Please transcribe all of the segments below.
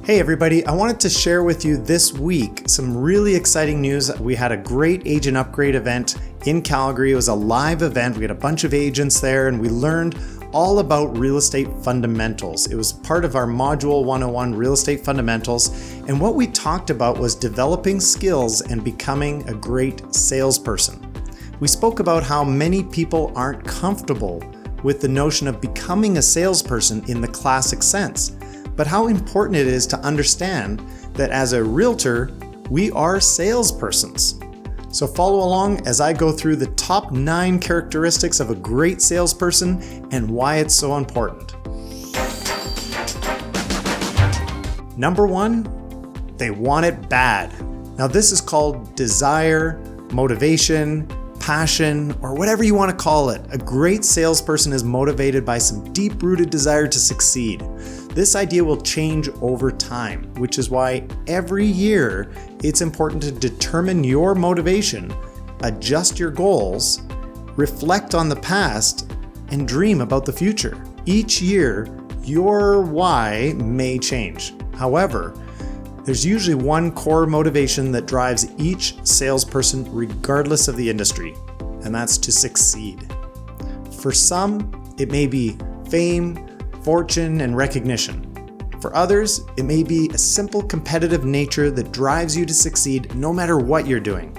Hey everybody, I wanted to share with you this week some really exciting news. We had a great agent upgrade event in Calgary. It was a live event. We had a bunch of agents there and we learned all about real estate fundamentals. It was part of our Module 101 Real Estate Fundamentals. And what we talked about was developing skills and becoming a great salesperson. We spoke about how many people aren't comfortable with the notion of becoming a salesperson in the classic sense, but how important it is to understand that as a realtor, we are salespersons. So follow along as I go through the top 9 characteristics of a great salesperson and why it's so important. Number 1, they want it bad. Now this is called desire, motivation, passion, or whatever you want to call it. A great salesperson is motivated by some deep-rooted desire to succeed. This idea will change over time, which is why every year it's important to determine your motivation, adjust your goals, reflect on the past, and dream about the future. Each year, your why may change. However, there's usually one core motivation that drives each salesperson regardless of the industry, and that's to succeed. For some, it may be fame, fortune, and recognition. For others, it may be a simple competitive nature that drives you to succeed no matter what you're doing.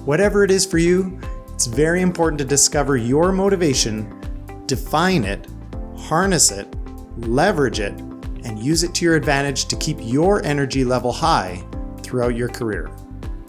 Whatever it is for you, it's very important to discover your motivation, define it, harness it, leverage it, and use it to your advantage to keep your energy level high throughout your career.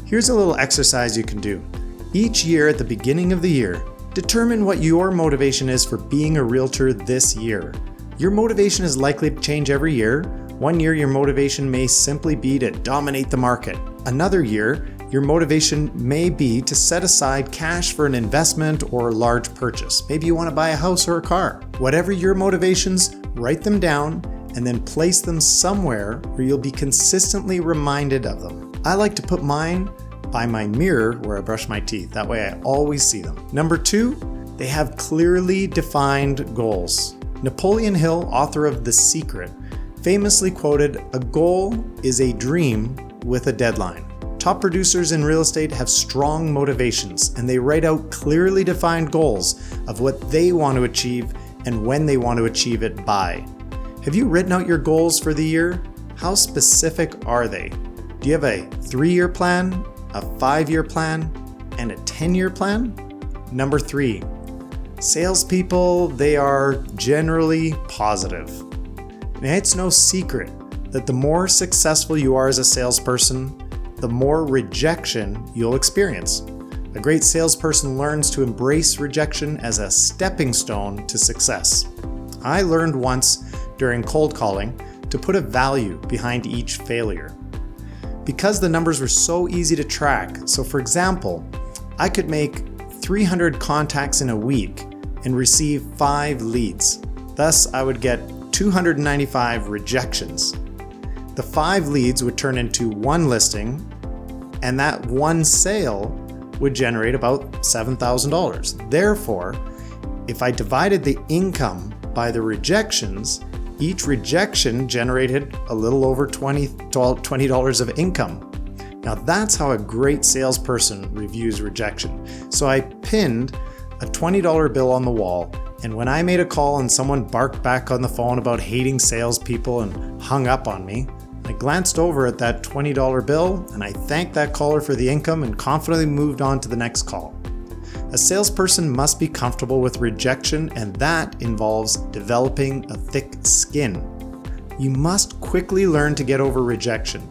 Here's a little exercise you can do. Each year at the beginning of the year, determine what your motivation is for being a realtor this year. Your motivation is likely to change every year. One year, your motivation may simply be to dominate the market. Another year, your motivation may be to set aside cash for an investment or a large purchase. Maybe you want to buy a house or a car. Whatever your motivations, write them down and then place them somewhere where you'll be consistently reminded of them. I like to put mine by my mirror where I brush my teeth. That way I always see them. Number 2, they have clearly defined goals. Napoleon Hill, author of The Secret, famously quoted, "A goal is a dream with a deadline." Top producers in real estate have strong motivations and they write out clearly defined goals of what they want to achieve and when they want to achieve it by. Have you written out your goals for the year? How specific are they? Do you have a 3-year plan, a 5-year plan, and a 10-year plan? Number 3, salespeople, they are generally positive. Now, it's no secret that the more successful you are as a salesperson, the more rejection you'll experience. A great salesperson learns to embrace rejection as a stepping stone to success. I learned once during cold calling to put a value behind each failure. Because the numbers were so easy to track, so for example, I could make 300 contacts in a week and receive 5 leads. Thus, I would get 295 rejections. The 5 leads would turn into 1 listing, and that 1 sale would generate about $7,000. Therefore, if I divided the income by the rejections, each rejection generated a little over $20 of income. Now that's how a great salesperson reviews rejection. So I pinned a $20 bill on the wall, and when I made a call and someone barked back on the phone about hating salespeople and hung up on me, I glanced over at that $20 bill and I thanked that caller for the income and confidently moved on to the next call. A salesperson must be comfortable with rejection, and that involves developing a thick skin. You must quickly learn to get over rejection.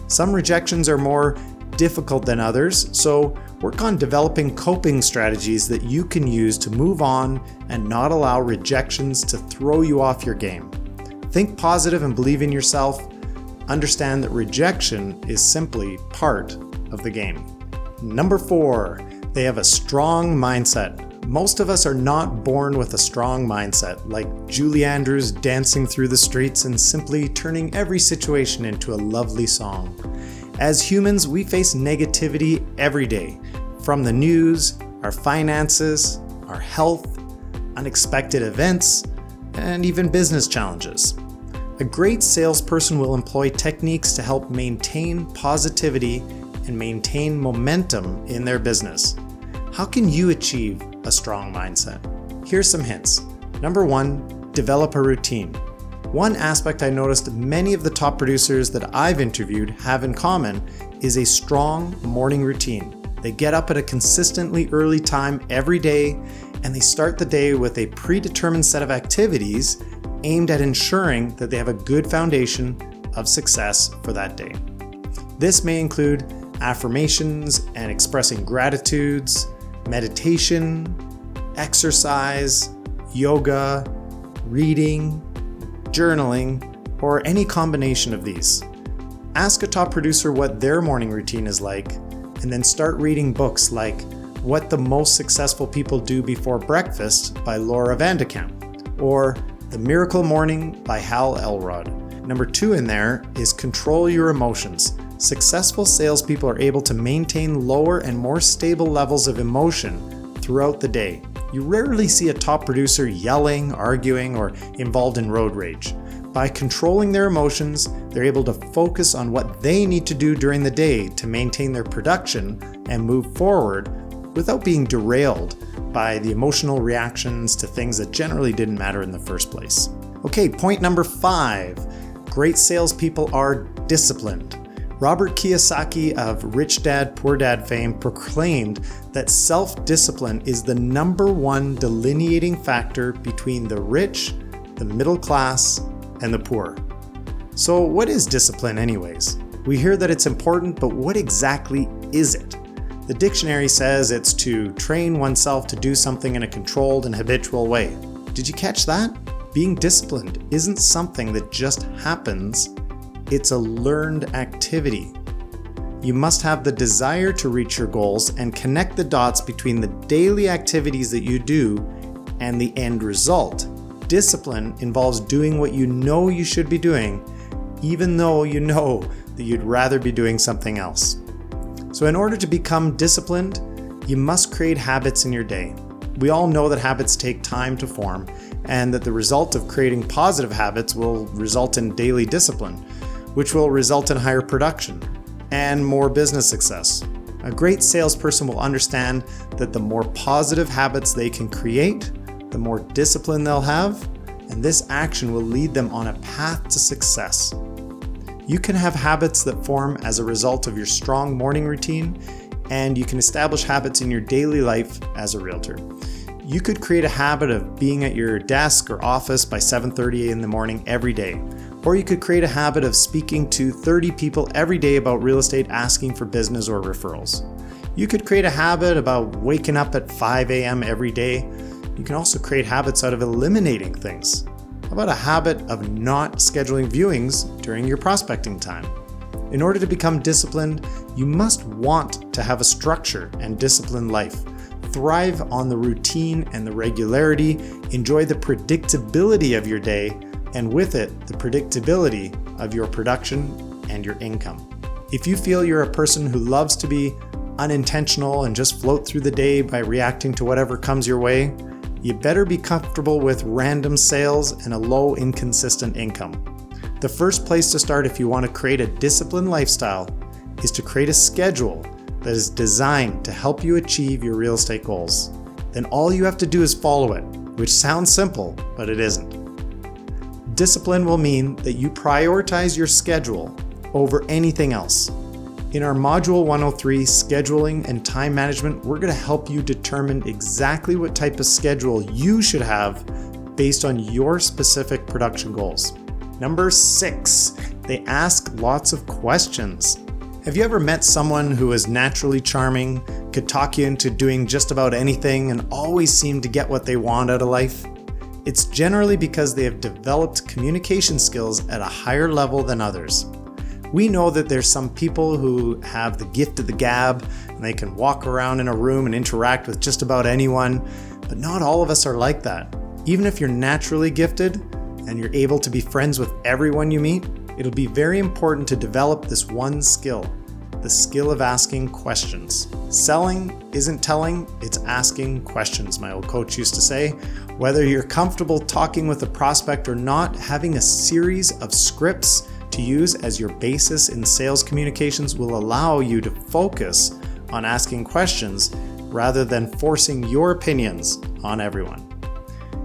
Some rejections are more difficult than others, so work on developing coping strategies that you can use to move on and not allow rejections to throw you off your game. Think positive and believe in yourself. Understand that rejection is simply part of the game. Number 4, they have a strong mindset. Most of us are not born with a strong mindset, like Julie Andrews dancing through the streets and simply turning every situation into a lovely song. As humans, we face negativity every day, from the news, our finances, our health, unexpected events, and even business challenges. A great salesperson will employ techniques to help maintain positivity and maintain momentum in their business. How can you achieve a strong mindset? Here's some hints. Number 1, develop a routine. One aspect I noticed many of the top producers that I've interviewed have in common is a strong morning routine. They get up at a consistently early time every day, and they start the day with a predetermined set of activities aimed at ensuring that they have a good foundation of success for that day. This may include affirmations and expressing gratitudes, meditation, exercise, yoga, reading, journaling, or any combination of these. Ask a top producer what their morning routine is like, and then start reading books like What the Most Successful People Do Before Breakfast by Laura Vandekamp, or The Miracle Morning by Hal Elrod. Number 2 in there is control your emotions. Successful salespeople are able to maintain lower and more stable levels of emotion throughout the day. You rarely see a top producer yelling, arguing, or involved in road rage. By controlling their emotions, they're able to focus on what they need to do during the day to maintain their production and move forward without being derailed by the emotional reactions to things that generally didn't matter in the first place. Okay, point number 5. Great salespeople are disciplined. Robert Kiyosaki of Rich Dad, Poor Dad fame proclaimed that self-discipline is the number 1 delineating factor between the rich, the middle class, and the poor. So what is discipline anyways? We hear that it's important, but what exactly is it? The dictionary says it's to train oneself to do something in a controlled and habitual way. Did you catch that? Being disciplined isn't something that just happens. It's a learned activity. You must have the desire to reach your goals and connect the dots between the daily activities that you do and the end result. Discipline involves doing what you know you should be doing, even though you know that you'd rather be doing something else. So in order to become disciplined, you must create habits in your day. We all know that habits take time to form, and that the result of creating positive habits will result in daily discipline, which will result in higher production and more business success. A great salesperson will understand that the more positive habits they can create, the more discipline they'll have, and this action will lead them on a path to success. You can have habits that form as a result of your strong morning routine, and you can establish habits in your daily life as a realtor. You could create a habit of being at your desk or office by 7:30 in the morning every day. Or you could create a habit of speaking to 30 people every day about real estate, asking for business or referrals. You could create a habit about waking up at 5 a.m. every day. You can also create habits out of eliminating things. How about a habit of not scheduling viewings during your prospecting time? In order to become disciplined, you must want to have a structure and disciplined life. Thrive on the routine and the regularity. Enjoy the predictability of your day, and with it, the predictability of your production and your income. If you feel you're a person who loves to be unintentional and just float through the day by reacting to whatever comes your way, you better be comfortable with random sales and a low, inconsistent income. The first place to start if you want to create a disciplined lifestyle is to create a schedule that is designed to help you achieve your real estate goals. Then all you have to do is follow it, which sounds simple, but it isn't. Discipline will mean that you prioritize your schedule over anything else. In our Module 103, Scheduling and Time Management, we're going to help you determine exactly what type of schedule you should have based on your specific production goals. Number 6, they ask lots of questions. Have you ever met someone who is naturally charming, could talk you into doing just about anything, and always seem to get what they want out of life? It's generally because they have developed communication skills at a higher level than others. We know that there's some people who have the gift of the gab, and they can walk around in a room and interact with just about anyone, but not all of us are like that. Even if you're naturally gifted and you're able to be friends with everyone you meet, it'll be very important to develop this one skill. the skill of asking questions. Selling isn't telling, it's asking questions, my old coach used to say. Whether you're comfortable talking with a prospect or not, having a series of scripts to use as your basis in sales communications will allow you to focus on asking questions rather than forcing your opinions on everyone.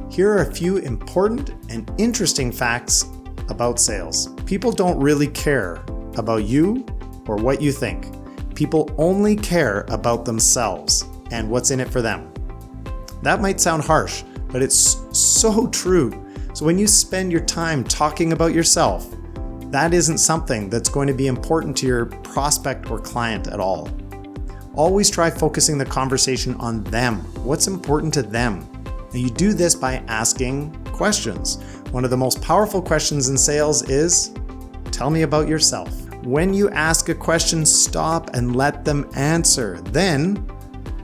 Here are a few important and interesting facts about sales. People don't really care about you or what you think. People only care about themselves and what's in it for them. That might sound harsh, but it's so true. So when you spend your time talking about yourself, that isn't something that's going to be important to your prospect or client at all. Always try focusing the conversation on them. What's important to them? And you do this by asking questions. One of the most powerful questions in sales is, tell me about yourself. When you ask a question, stop and let them answer. Then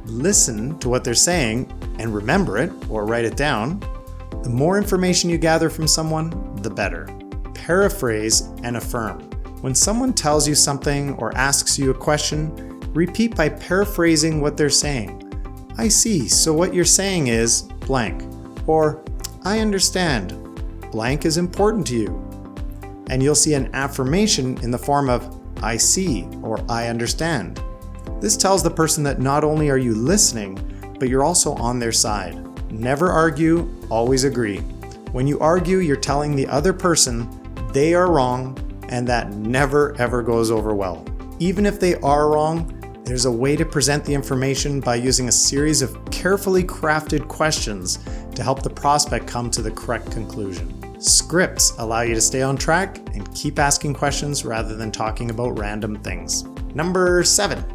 listen to what they're saying and remember it or write it down. The more information you gather from someone, the better. Paraphrase and affirm. When someone tells you something or asks you a question, repeat by paraphrasing what they're saying. I see, so what you're saying is blank. Or, I understand, blank is important to you. And you'll see an affirmation in the form of, I see, or I understand. This tells the person that not only are you listening, but you're also on their side. Never argue, always agree. When you argue, you're telling the other person they are wrong, and that never ever goes over well. Even if they are wrong, there's a way to present the information by using a series of carefully crafted questions to help the prospect come to the correct conclusion. Scripts allow you to stay on track and keep asking questions rather than talking about random things. Number 7,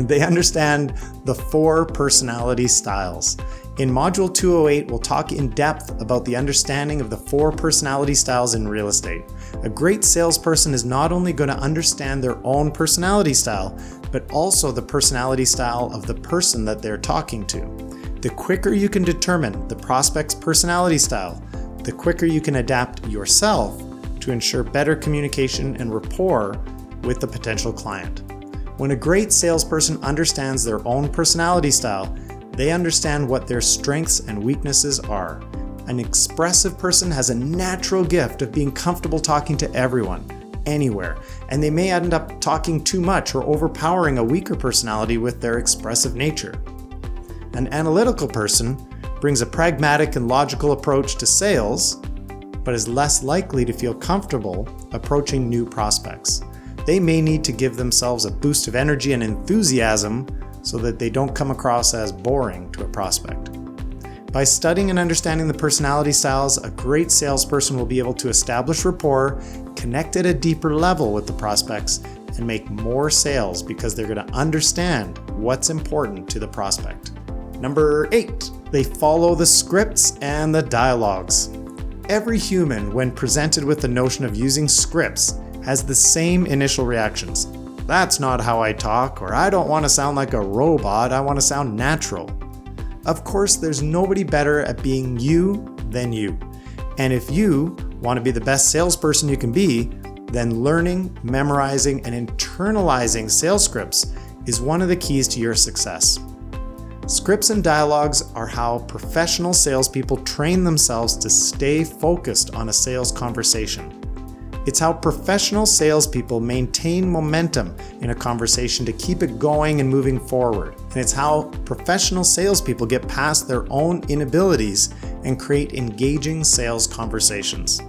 they understand the 4 personality styles. In Module 208, we'll talk in depth about the understanding of the 4 personality styles in real estate. A great salesperson is not only going to understand their own personality style, but also the personality style of the person that they're talking to. The quicker you can determine the prospect's personality style, the quicker you can adapt yourself to ensure better communication and rapport with the potential client. When a great salesperson understands their own personality style, they understand what their strengths and weaknesses are. An expressive person has a natural gift of being comfortable talking to everyone, anywhere, and they may end up talking too much or overpowering a weaker personality with their expressive nature. An analytical person brings a pragmatic and logical approach to sales, but is less likely to feel comfortable approaching new prospects. They may need to give themselves a boost of energy and enthusiasm so that they don't come across as boring to a prospect. By studying and understanding the personality styles, a great salesperson will be able to establish rapport, connect at a deeper level with the prospects, and make more sales because they're going to understand what's important to the prospect. Number 8, they follow the scripts and the dialogues. Every human, when presented with the notion of using scripts, has the same initial reactions. That's not how I talk, or I don't want to sound like a robot, I want to sound natural. Of course, there's nobody better at being you than you. And if you want to be the best salesperson you can be, then learning, memorizing, and internalizing sales scripts is one of the keys to your success. Scripts and dialogues are how professional salespeople train themselves to stay focused on a sales conversation. It's how professional salespeople maintain momentum in a conversation to keep it going and moving forward. And it's how professional salespeople get past their own inabilities and create engaging sales conversations.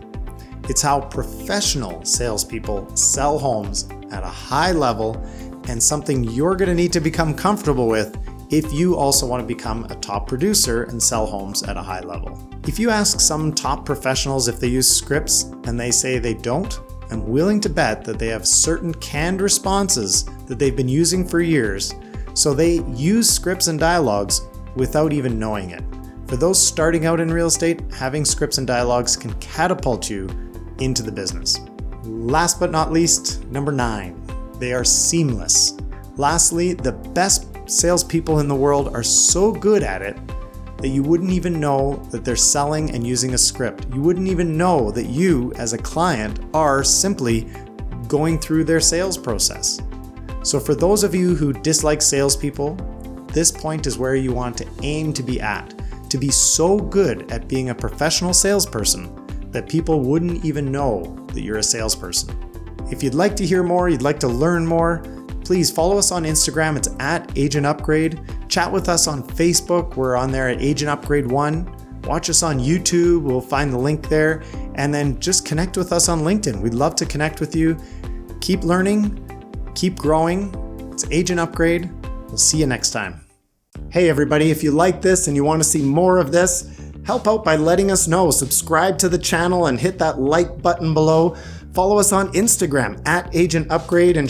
It's how professional salespeople sell homes at a high level, and something you're going to need to become comfortable with if you also want to become a top producer and sell homes at a high level. If you ask some top professionals if they use scripts and they say they don't, I'm willing to bet that they have certain canned responses that they've been using for years, so they use scripts and dialogues without even knowing it. For those starting out in real estate, having scripts and dialogues can catapult you into the business. Last but not least, number 9, they are seamless. Lastly, the best salespeople in the world are so good at it that you wouldn't even know that they're selling and using a script. You wouldn't even know that you, as a client, are simply going through their sales process. So for those of you who dislike salespeople, this point is where you want to aim to be at, to be so good at being a professional salesperson that people wouldn't even know that you're a salesperson. If you'd like to hear more, you'd like to learn more, please follow us on Instagram. It's @AgentUpgrade. Chat with us on Facebook. We're on there at Agent Upgrade 1. Watch us on YouTube. We'll find the link there. And then just connect with us on LinkedIn. We'd love to connect with you. Keep learning, keep growing. It's Agent Upgrade. We'll see you next time. Hey everybody, if you like this and you want to see more of this, help out by letting us know. Subscribe to the channel and hit that like button below. Follow us on Instagram @Agent Upgrade and